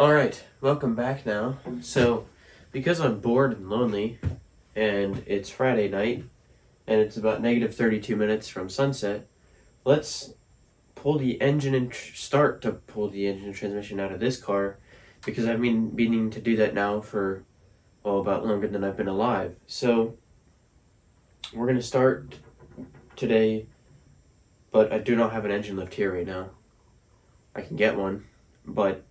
Alright, welcome back now. So, because I'm bored and lonely, and it's Friday night, and it's about negative 32 minutes from sunset, let's pull the engine and start to pull the engine and transmission out of this car, because I've been meaning to do that now for, about longer than I've been alive. So, we're going to start today, but I do not have an engine lift here right now. I can get one, but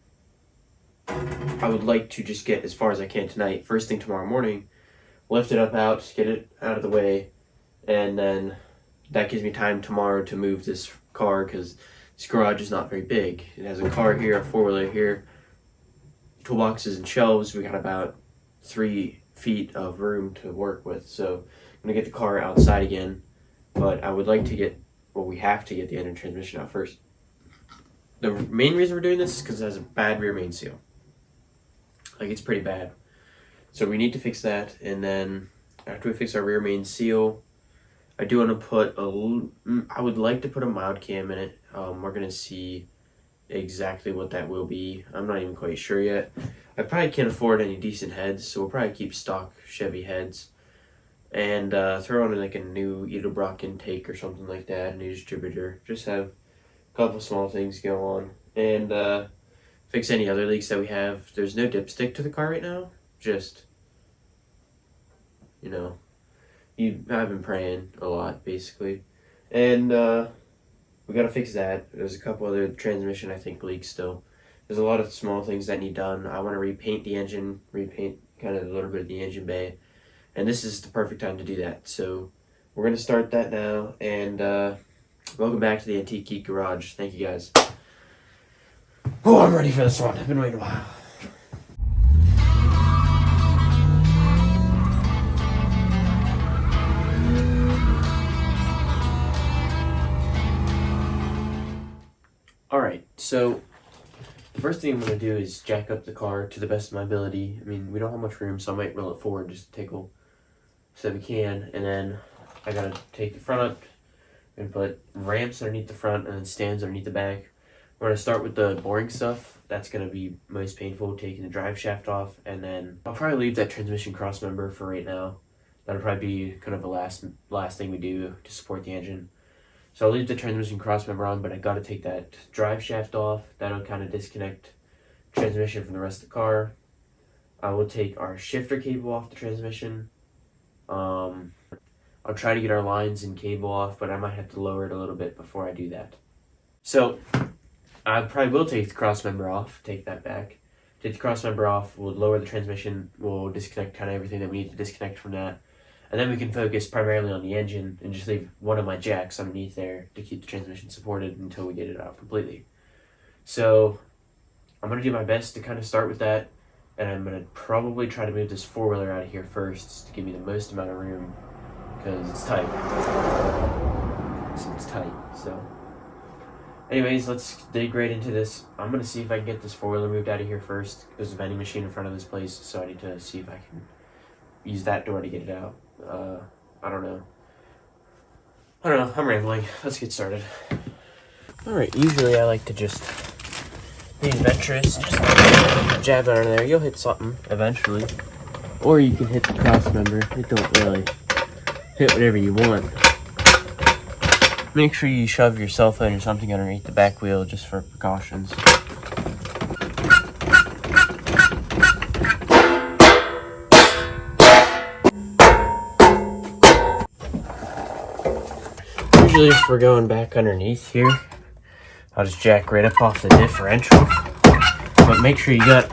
I would like to just get as far as I can tonight. First thing tomorrow morning, lift it up out, get it out of the way, and then that gives me time tomorrow to move this car because this garage is not very big. It has a car here, a four-wheeler here, toolboxes and shelves. We got about 3 feet of room to work with, so I'm going to get the car outside again, but I would like to get, we have to get the engine transmission out first. The main reason we're doing this is because it has a bad rear main seal. Like, it's pretty bad. So we need to fix that, and then after we fix our rear main seal, I do want to put I would like to put a mild cam in it. We're going to see exactly what that will be. I'm not even quite sure yet. I probably can't afford any decent heads, so we'll probably keep stock Chevy heads. And throw on like a new Edelbrock intake or something like that, a new distributor. Just have a couple small things go on. And fix any other leaks that we have. There's no dipstick to the car right now. Just, I've been praying a lot, basically. And we got to fix that. There's a couple other transmission, I think, leaks still. There's a lot of small things that need done. I want to repaint the engine, repaint kind of a little bit of the engine bay. And this is the perfect time to do that. So we're going to start that now. And welcome back to the Antique Geek Garage. Thank you, guys. Oh, I'm ready for this one. I've been waiting a while. Alright, so the first thing I'm going to do is jack up the car to the best of my ability. I mean, we don't have much room, so I might roll it forward just to tickle so we can. And then I got to take the front up and put ramps underneath the front and then stands underneath the back. We're going to start with the boring stuff. That's going to be most painful, taking the drive shaft off, and then I'll probably leave that transmission cross member for right now. That'll probably be kind of the last thing we do to support the engine. So I'll leave the transmission cross member on, but I got to take that drive shaft off. That'll kind of disconnect transmission from the rest of the car. I will take our shifter cable off the transmission. I'll try to get our lines and cable off, but I might have to lower it a little bit before I do that. So I probably will take the cross member off, take that back. Take the cross member off, we'll lower the transmission, we'll disconnect kind of everything that we need to disconnect from that. And then we can focus primarily on the engine and just leave one of my jacks underneath there to keep the transmission supported until we get it out completely. So I'm going to do my best to kind of start with that. And I'm going to probably try to move this four-wheeler out of here first to give me the most amount of room because it's tight. It's tight, so... Anyways, let's dig right into this. I'm going to see if I can get this four-wheeler moved out of here first. There's a vending machine in front of this place, so I need to see if I can use that door to get it out. I don't know. I'm rambling. Let's get started. Alright, usually I like to just be adventurous. Just jab it under there. You'll hit something eventually. Or you can hit the cross member. It don't really hit whatever you want. Make sure you shove your cell phone or something underneath the back wheel just for precautions. Usually if we're going back underneath here, I'll just jack right up off the differential. But make sure you got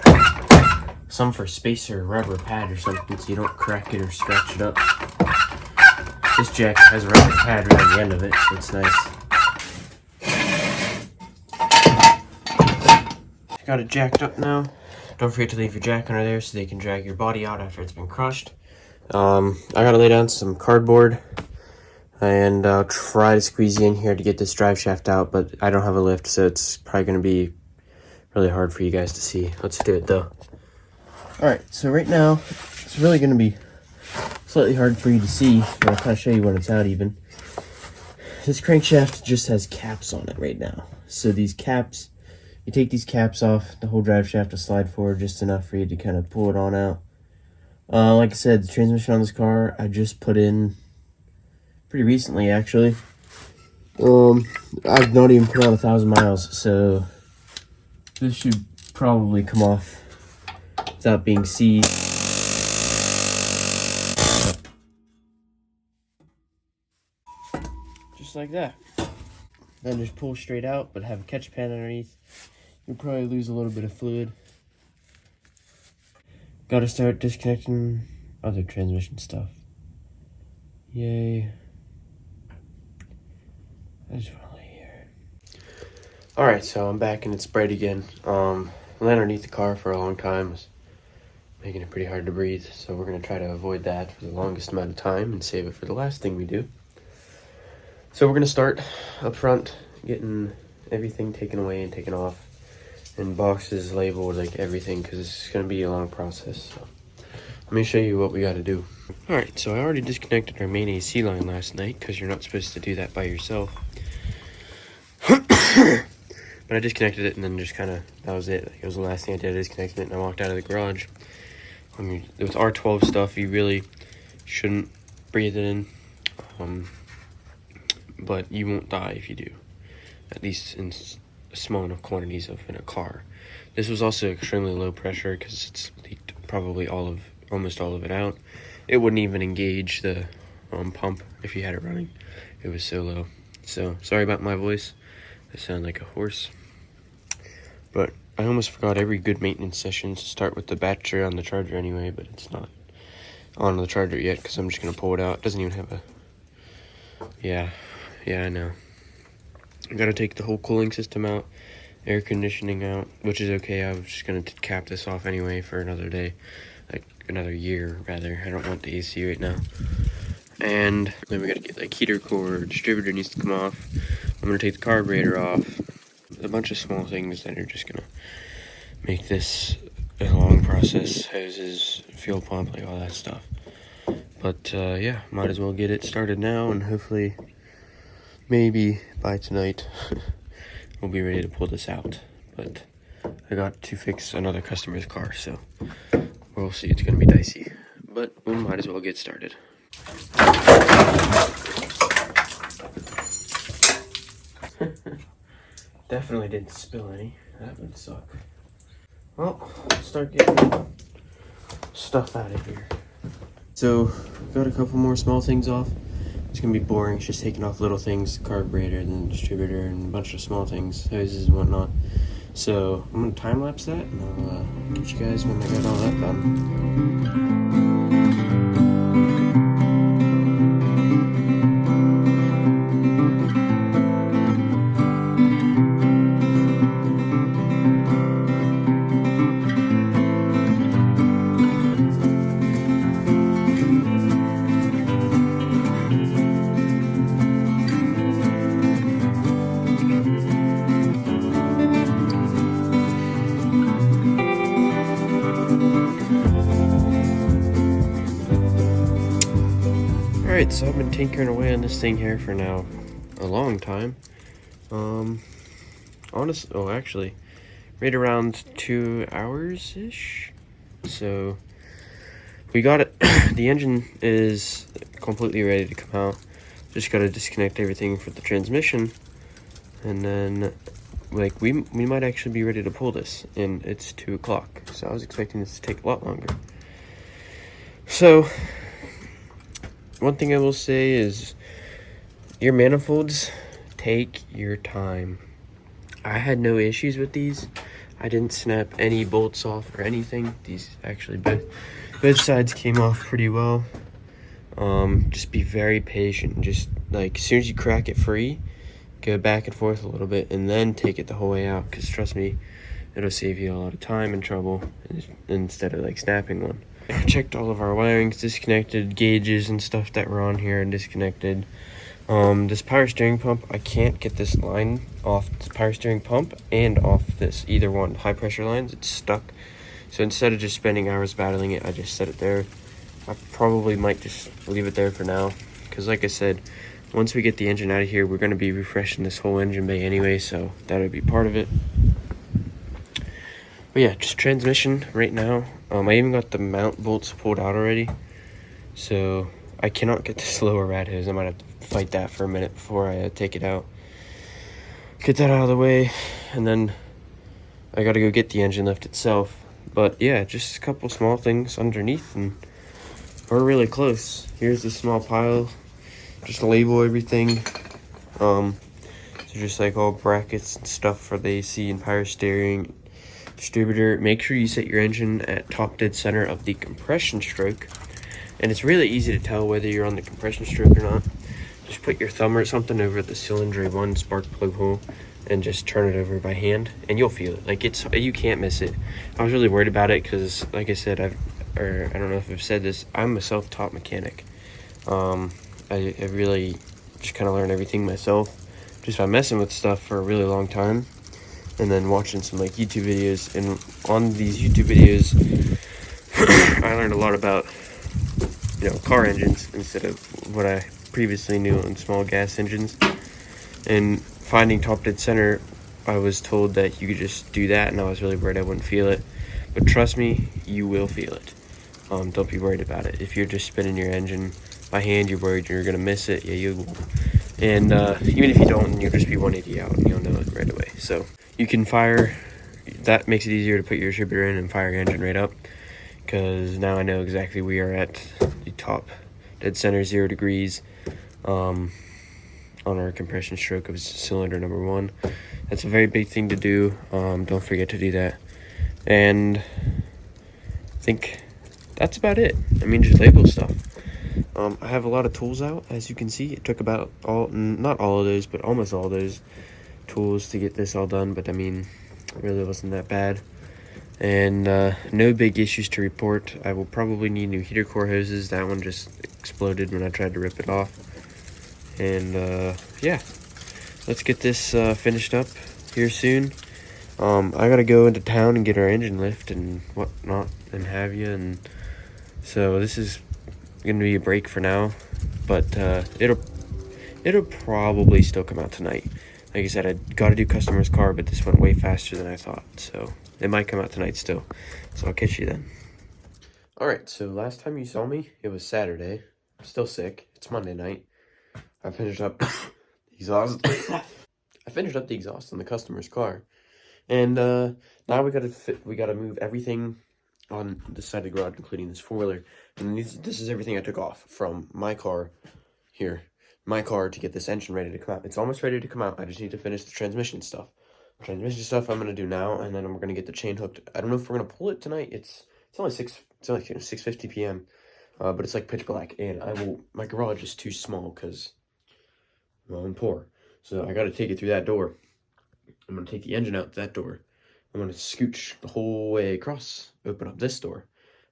some for spacer rubber pad or something so you don't crack it or scratch it up. This jack has a rubber pad right at the end of it, so it's nice. Got it jacked up now. Don't forget to leave your jack under there so they can drag your body out after it's been crushed. I gotta lay down some cardboard and I'll try to squeeze in here to get this drive shaft out, but I don't have a lift, so it's probably gonna be really hard for you guys to see. Let's do it though. Alright, so right now, it's really gonna be slightly hard for you to see, but I'll kind of show you when it's out even. This crankshaft just has caps on it right now. So these caps You take these caps off, the whole drive shaft will slide forward just enough for you to kind of pull it on out. Like I said, the transmission on this car I just put in pretty recently, actually. I've not even put on 1,000 miles, so this should probably come off without being seized. Just like that. Then just pull straight out, but have a catch pan underneath. You'll probably lose a little bit of fluid. Gotta start disconnecting other transmission stuff. Yay. I just want to lay here. Alright, so I'm back and it's bright again. Laying underneath the car for a long time was making it pretty hard to breathe, so we're going to try to avoid that for the longest amount of time and save it for the last thing we do. So we're going to start up front, getting everything taken away and taken off, and boxes labeled, like everything, because it's going to be a long process. So let me show you what we got to do. Alright, so I already disconnected our main AC line last night, because you're not supposed to do that by yourself. But I disconnected it and then just kind of, that was it. Like, it was the last thing I did. I disconnected it and I walked out of the garage. I mean, with R12 stuff, you really shouldn't breathe it in. But you won't die if you do. At least in small enough quantities in a car. This was also extremely low pressure because it's leaked probably almost all of it out. It wouldn't even engage the pump if you had it running. It was so low. So, sorry about my voice. I sound like a horse. But I almost forgot every good maintenance session to start with the battery on the charger anyway, but it's not on the charger yet because I'm just going to pull it out. It doesn't even have a... Yeah, I know. I got to take the whole cooling system out, air conditioning out, which is okay. I was just going to cap this off anyway for another day, like another year, rather. I don't want the AC right now. And then we got to get like heater core, distributor needs to come off. I'm going to take the carburetor off. A bunch of small things that are just going to make this a long process. Hoses, fuel pump, like all that stuff. But yeah, might as well get it started now, and hopefully maybe by tonight we'll be ready to pull this out. But I got to fix another customer's car, so we'll see. It's going to be dicey, but we might as well get started. Definitely didn't spill any. That would suck. Well, let's start getting stuff out of here. So, got a couple more small things off. It's gonna be boring. It's just taking off little things, carburetor, and distributor, and a bunch of small things, hoses and whatnot. So, I'm gonna time lapse that, and I'll get you guys when I got all that done. Alright, so I've been tinkering away on this thing here for now a long time. Actually, right around 2 hours-ish. So, we got it. The engine is completely ready to come out. Just gotta disconnect everything for the transmission. And then, like, we might actually be ready to pull this. And it's 2 o'clock. So I was expecting this to take a lot longer. So, one thing I will say is your manifolds, take your time. I had no issues with these. I didn't snap any bolts off or anything. These actually both sides came off pretty well. Just be very patient. Just like as soon as you crack it free, go back and forth a little bit and then take it the whole way out, because trust me, it'll save you a lot of time and trouble instead of like snapping one. I checked all of our wirings, disconnected gauges and stuff that were on here and disconnected. This power steering pump, I can't get this line off the power steering pump and off this, either one. High pressure lines, it's stuck. So instead of just spending hours battling it, I just set it there. I probably might just leave it there for now, because like I said, once we get the engine out of here, we're going to be refreshing this whole engine bay anyway, so that'll be part of it. But yeah, just transmission right now. I even got the mount bolts pulled out already. So I cannot get this lower rat hose. I might have to fight that for a minute before I take it out. Get that out of the way, and then I gotta go get the engine lift itself. But yeah, just a couple small things underneath, and we're really close. Here's the small pile, just to label everything. So just like all brackets and stuff for the AC and power steering, distributor. Make sure you set your engine at top dead center of the compression stroke. And it's really easy to tell whether you're on the compression stroke or not. Just put your thumb or something over the cylinder 1 spark plug hole and just turn it over by hand, and you'll feel it. Like, you can't miss it. I was really worried about it because, like I said, I don't know if I've said this, I'm a self-taught mechanic. I really just kind of learned everything myself just by messing with stuff for a really long time, and then watching some like YouTube videos. And on these YouTube videos, I learned a lot about, you know, car engines instead of what I previously knew on small gas engines. And finding top dead center, I was told that you could just do that, and I was really worried I wouldn't feel it. But trust me, you will feel it. Don't be worried about it. If you're just spinning your engine by hand, you're worried you're gonna miss it. Yeah, you will. And even if you don't, you'll just be 180 out, and you'll know it right away. So you can fire. That makes it easier to put your distributor in and fire your engine right up, because now I know exactly we are at the top dead center, 0 degrees, on our compression stroke of cylinder number 1. That's a very big thing to do. Don't forget to do that. And I think that's about it. I mean, just label stuff. I have a lot of tools out, as you can see. It took about not all of those, but almost all those tools to get this all done. But I mean, it really wasn't that bad. And no big issues to report. I will probably need new heater core hoses. That one just exploded when I tried to rip it off. And yeah, let's get this finished up here soon. I gotta go into town and get our engine lift and whatnot and have you. And so this is gonna be a break for now, but it'll probably still come out tonight. Like I said, I gotta do customer's car, but this went way faster than I thought, so it might come out tonight still. So I'll catch you then. All right, so last time you saw me, it was Saturday. I'm still sick. It's Monday night. I finished up the exhaust. I finished up the exhaust on the customer's car, and now we gotta move everything on the side of the garage, including this 4-wheeler. And this is everything I took off from my car here, my car, to get this engine ready to come out. It's almost ready to come out. I just need to finish the transmission stuff. Transmission stuff I'm gonna do now, and then we're gonna get the chain hooked. I don't know if we're gonna pull it tonight. It's only 6:50 p.m. But it's like pitch black, and my garage is too small because, well, I'm poor. So I gotta take it through that door. I'm gonna take the engine out that door. I'm gonna scooch the whole way across, open up this door,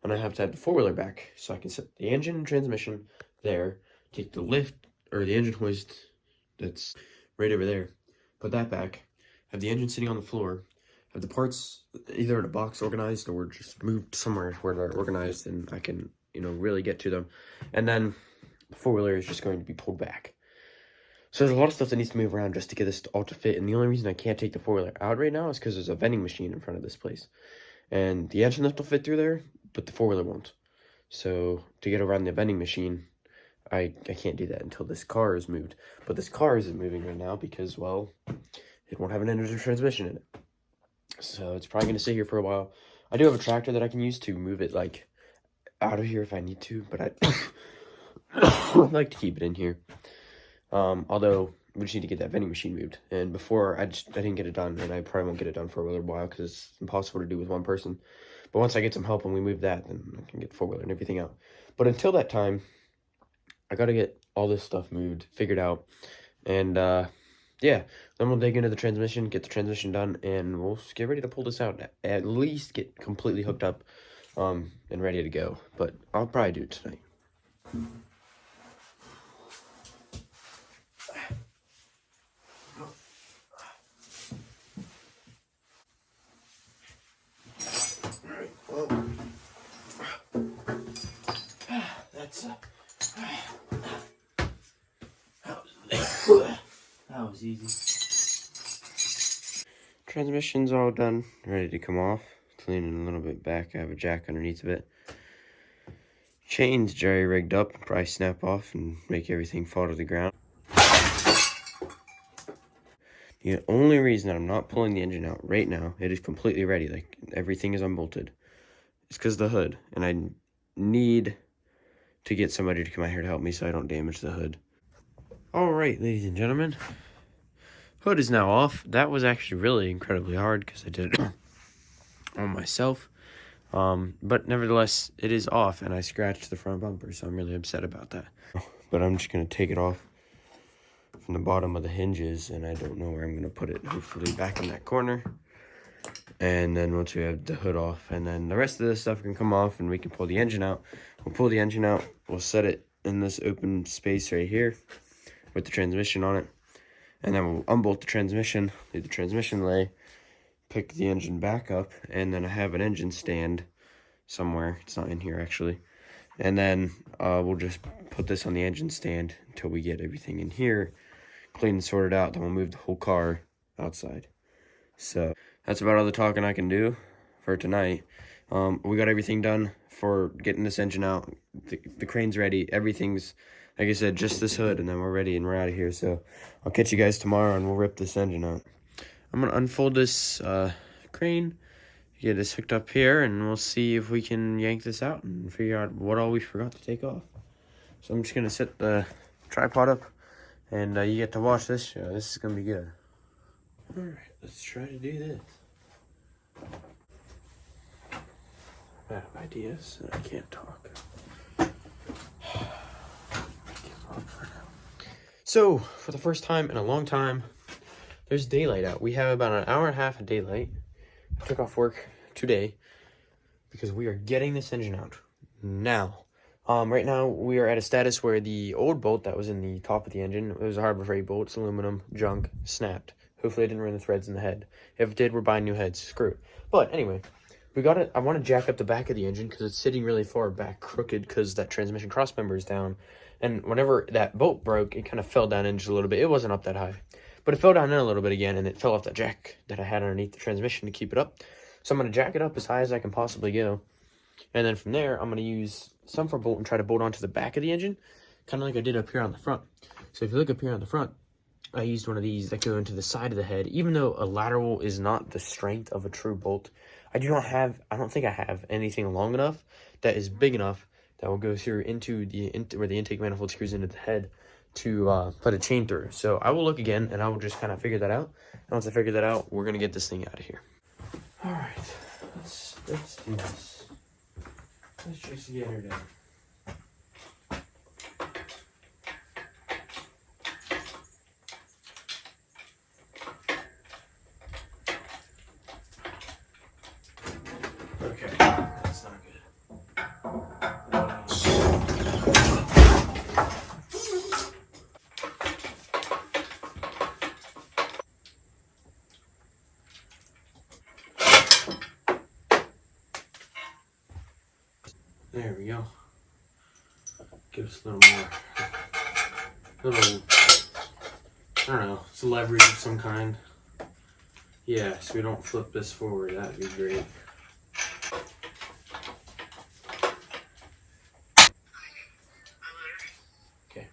and I have to have the 4-wheeler back so I can set the engine and transmission there, take the lift or the engine hoist that's right over there, put that back, have the engine sitting on the floor, have the parts either in a box organized or just moved somewhere where they're organized and I can, you know, really get to them. And then the 4-wheeler is just going to be pulled back. So there's a lot of stuff that needs to move around just to get this all to fit. And the only reason I can't take the 4-wheeler out right now is because there's a vending machine in front of this place. And the engine lift will fit through there, but the 4-wheeler won't. So to get around the vending machine, I can't do that until this car is moved. But this car isn't moving right now because, well, it won't have an engine or transmission in it. So it's probably going to sit here for a while. I do have a tractor that I can use to move it, like, out of here if I need to. But I'd like to keep it in here. Although we just need to get that vending machine moved, and before I didn't get it done, and I probably won't get it done for a little while because it's impossible to do with one person. But once I get some help and we move that, then I can get the 4-wheeler and everything out. But until that time, I gotta get all this stuff moved, figured out, and yeah, then we'll dig into the transmission, get the transmission done, and we'll get ready to pull this out. At least get completely hooked up, and ready to go. But I'll probably do it tonight. That was easy. Transmission's all done, ready to come off. Cleaning a little bit back. I have a jack underneath of it. Chains jerry rigged up, probably snap off and make everything fall to the ground. The only reason that I'm not pulling the engine out right now, it is completely ready, like everything is unbolted, it's because of the hood, and I need to get somebody to come out here to help me so I don't damage the hood. All right, ladies and gentlemen, hood is now off. That was actually really incredibly hard because I did it on myself. But nevertheless, it is off, and I scratched the front bumper, so I'm really upset about that. But I'm just going to take it off from the bottom of the hinges, and I don't know where I'm going to put it. Hopefully back in that corner. And then once we have the hood off, and then the rest of this stuff can come off, and we can pull the engine out. We'll pull the engine out. We'll set it in this open space right here with the transmission on it. And then we'll unbolt the transmission, leave the transmission lay, pick the engine back up, and then I have an engine stand somewhere. It's not in here actually. And then we'll just put this on the engine stand until we get everything in here clean and sorted out. Then we'll move the whole car outside. So that's about all the talking I can do for tonight. We got everything done for getting this engine out. The crane's ready. Everything's, like I said, just this hood, and then we're ready and we're out of here. So I'll catch you guys tomorrow, and we'll rip this engine out. I'm going to unfold this crane, get this hooked up here, and we'll see if we can yank this out and figure out what all we forgot to take off. So I'm just going to set the tripod up, and you get to watch this show. This is going to be good. All right, let's try to do this. I have ideas, and I can't talk. So, for the first time in a long time, there's daylight out. We have about an hour and a half of daylight. I took off work today because we are getting this engine out now. Right now, we are at a status where the old bolt that was in the top of the engine, it was a Harbor Freight bolt, it's aluminum, junk, snapped. Hopefully it didn't ruin the threads in the head. If it did, we're buying new heads. Screw it. But anyway, we got it. I want to jack up the back of the engine because it's sitting really far back crooked because that transmission crossmember is down. And whenever that bolt broke, it kind of fell down in just a little bit. It wasn't up that high, but it fell down in a little bit again, and it fell off that jack that I had underneath the transmission to keep it up. So I'm going to jack it up as high as I can possibly go. And then from there, I'm going to use some for bolt and try to bolt onto the back of the engine, kind of like I did up here on the front. So if you look up here on the front, I used one of these that go into the side of the head. Even though a lateral is not the strength of a true bolt, I don't think I have anything long enough that is big enough that will go through into where the intake manifold screws into the head to put a chain through. So I will look again, and I will just kind of figure that out. And once I figure that out, we're going to get this thing out of here. All right, let's do this. Let's just get her down. Okay, that's not good. There we go. Give us a little more, I don't know, it's leverage of some kind. Yeah, so we don't flip this forward, that'd be great. Okay.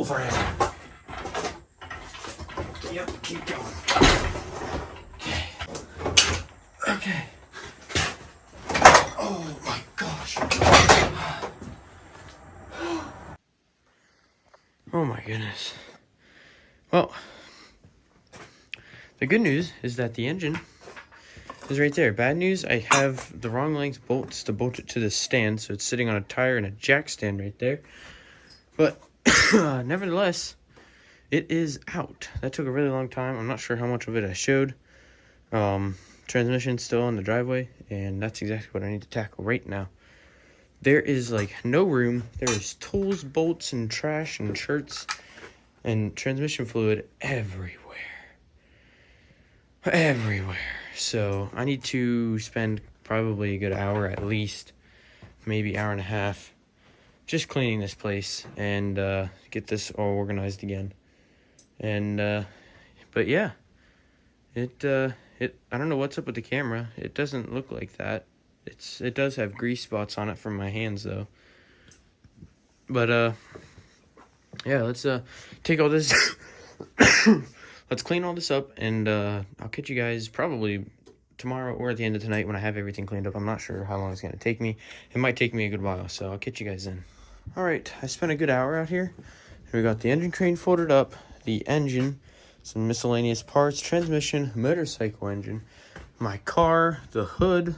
for him. Yep, keep going. Okay. Okay. Oh my gosh. Oh my goodness. Well, the good news is that the engine is right there. Bad news, I have the wrong length bolts to bolt it to the stand, so it's sitting on a tire and a jack stand right there. But nevertheless, it is out. That took a really long time. I'm not sure how much of it I showed. Transmission's still in the driveway, and that's exactly what I need to tackle right now. There is like no room. There is tools, bolts, and trash and shirts and transmission fluid everywhere. Everywhere. So I need to spend probably a good hour at least, maybe hour and a half, just cleaning this place and get this all organized again. And but yeah, it I don't know what's up with the camera. It doesn't look like that. It does have grease spots on it from my hands though. But yeah, let's take all this let's clean all this up, and I'll catch you guys probably tomorrow or at the end of tonight when I have everything cleaned up. I'm not sure how long it's going to take me. It might take me a good while, so I'll catch you guys then. All right, I spent a good hour out here. We got the engine crane folded up, the engine, some miscellaneous parts, transmission, motorcycle engine, my car, the hood,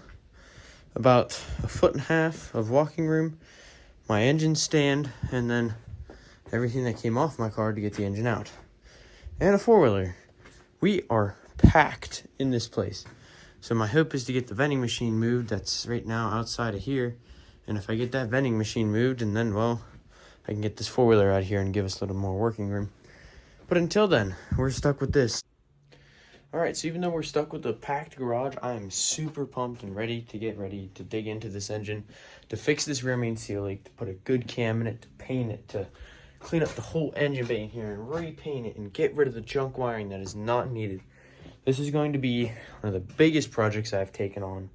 about 1.5 feet of walking room, my engine stand, and then everything that came off my car to get the engine out. And a four-wheeler. We are packed in this place. So my hope is to get the vending machine moved that's right now outside of here. And if I get that vending machine moved, and then, well, I can get this four-wheeler out here and give us a little more working room. But until then, we're stuck with this. Alright, so even though we're stuck with the packed garage, I am super pumped and ready to dig into this engine, to fix this rear main seal leak, to put a good cam in it, to paint it, to clean up the whole engine bay in here and repaint it and get rid of the junk wiring that is not needed. This is going to be one of the biggest projects I've taken on,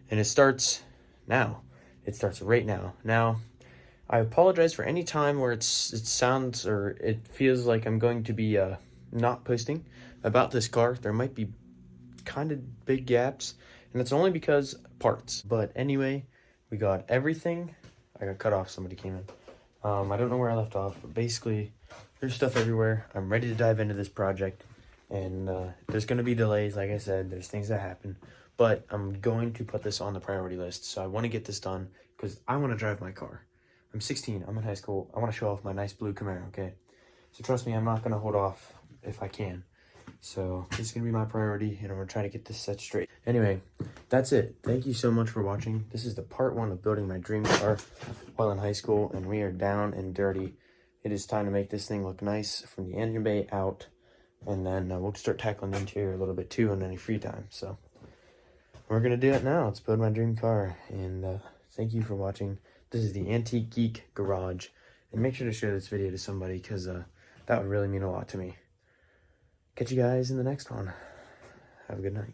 and it starts now. It starts right now. Now, I apologize for any time where it sounds or it feels like I'm going to be not posting about this car. There might be kind of big gaps, and it's only because parts. But anyway, we got everything. I got cut off. Somebody came in. I don't know where I left off, but basically, there's stuff everywhere. I'm ready to dive into this project, and there's going to be delays. Like I said, there's things that happen, but I'm going to put this on the priority list. So I want to get this done because I want to drive my car. I'm 16. I'm in high school. I want to show off my nice blue Camaro, okay? So trust me, I'm not going to hold off if I can. So this is going to be my priority, and I'm going to try to get this set straight. Anyway, that's it. Thank you so much for watching. This is the part 1 of building my dream car while in high school, and we are down and dirty. It is time to make this thing look nice from the engine bay out, and then we'll start tackling the interior a little bit too in any free time. So we're going to do it now. Let's build my dream car, and thank you for watching. This is the Antique Geek Garage, and make sure to share this video to somebody because that would really mean a lot to me. Catch you guys in the next one. Have a good night.